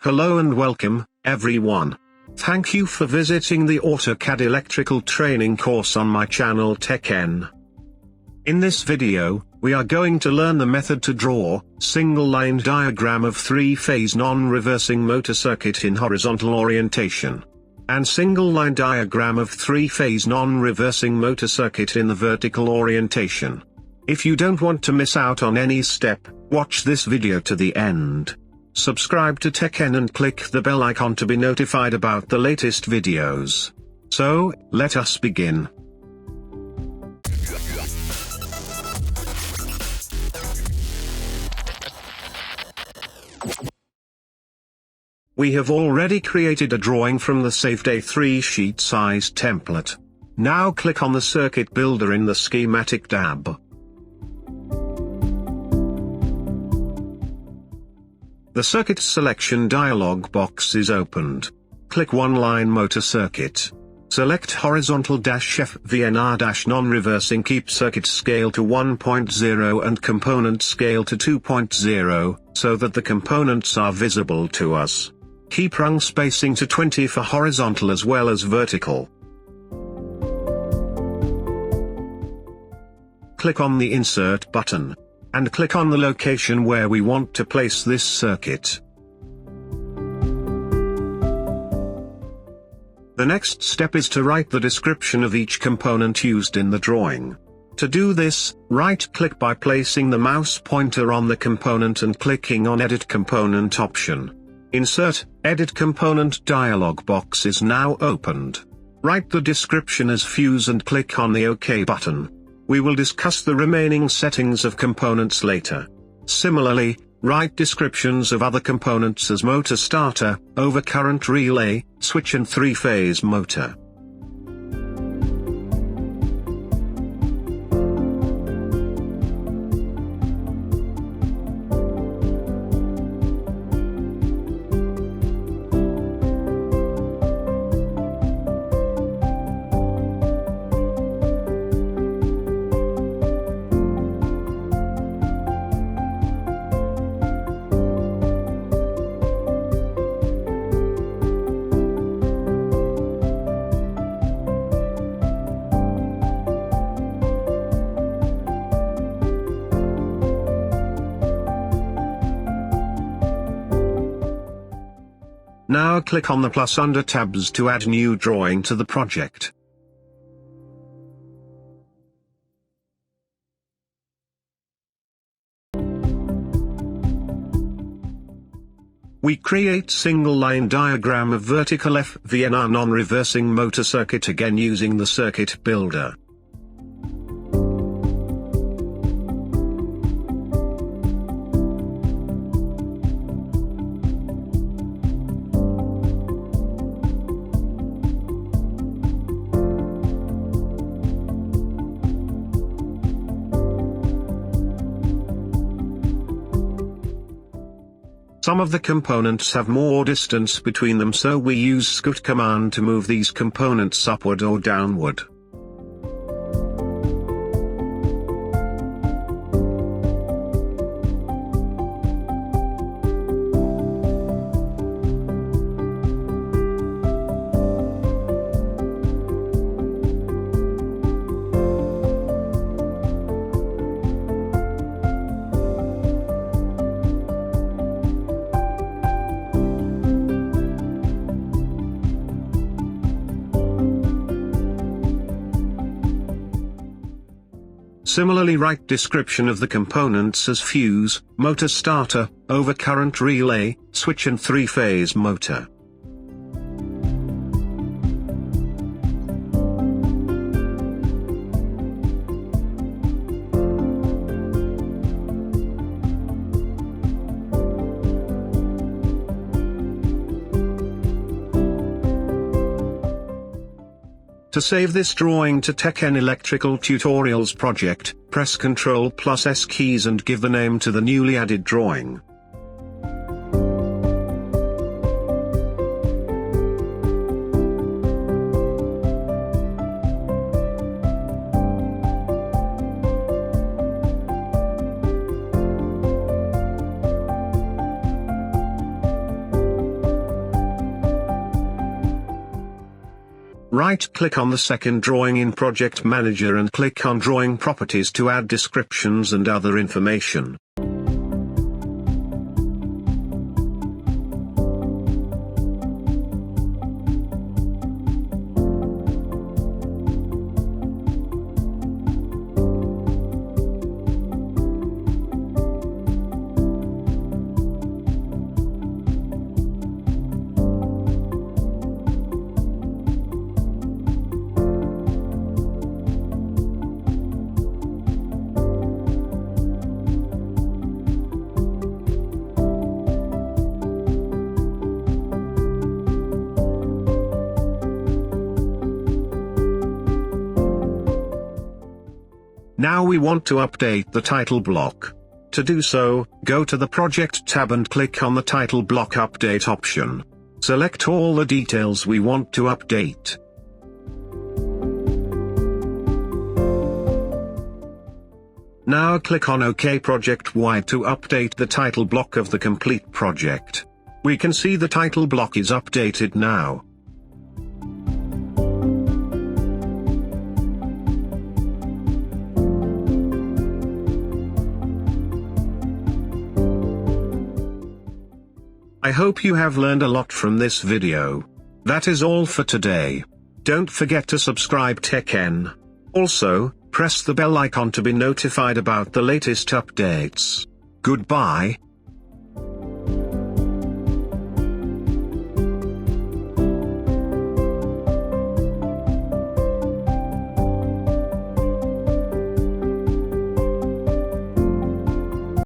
Hello and welcome, everyone. Thank you for visiting the AutoCAD electrical training course on my channel TechN. In this video, we are going to learn the method to draw single-line diagram of three-phase non-reversing motor circuit in horizontal orientation, and single-line diagram of three-phase non-reversing motor circuit in the vertical orientation. If you don't want to miss out on any step, watch this video to the end. Subscribe to TechN and click the bell icon to be notified about the latest videos. So, let us begin. We have already created a drawing from the saved A3 sheet size template. Now click on the Circuit Builder in the Schematic tab. The Circuit Selection dialog box is opened. Click One-Line Motor Circuit. Select Horizontal FVNR Non-Reversing. Keep Circuit Scale to 1.0 and Component Scale to 2.0, so that the components are visible to us. Keep rung spacing to 20 for horizontal as well as vertical. Click on the Insert button, and click on the location where we want to place this circuit. The next step is to write the description of each component used in the drawing. To do this, right-click by placing the mouse pointer on the component and clicking on Edit Component option. Insert Edit Component dialog box is now opened. Write the description as fuse and click on the OK button. We will discuss the remaining settings of components later. Similarly, write descriptions of other components as motor starter, overcurrent relay, switch and three-phase motor. Now click on the plus under tabs to add new drawing to the project. We create single line diagram of vertical FVNR non-reversing motor circuit again using the Circuit Builder. Some of the components have more distance between them, so we use scoot command to move these components upward or downward. Similarly, write description of the components as fuse, motor starter, overcurrent relay, switch and three-phase motor. To save this drawing to TechN Electrical Tutorials project, press Ctrl+S keys and give the name to the newly added drawing. Right-click on the second drawing in Project Manager and click on Drawing Properties to add descriptions and other information. Now we want to update the title block. To do so, go to the Project tab and click on the Title Block Update option. Select all the details we want to update. Now click on OK Project Wide to update the title block of the complete project. We can see the title block is updated now. I hope you have learned a lot from this video. That is all for today. Don't forget to subscribe TechN. Also, press the bell icon to be notified about the latest updates. Goodbye.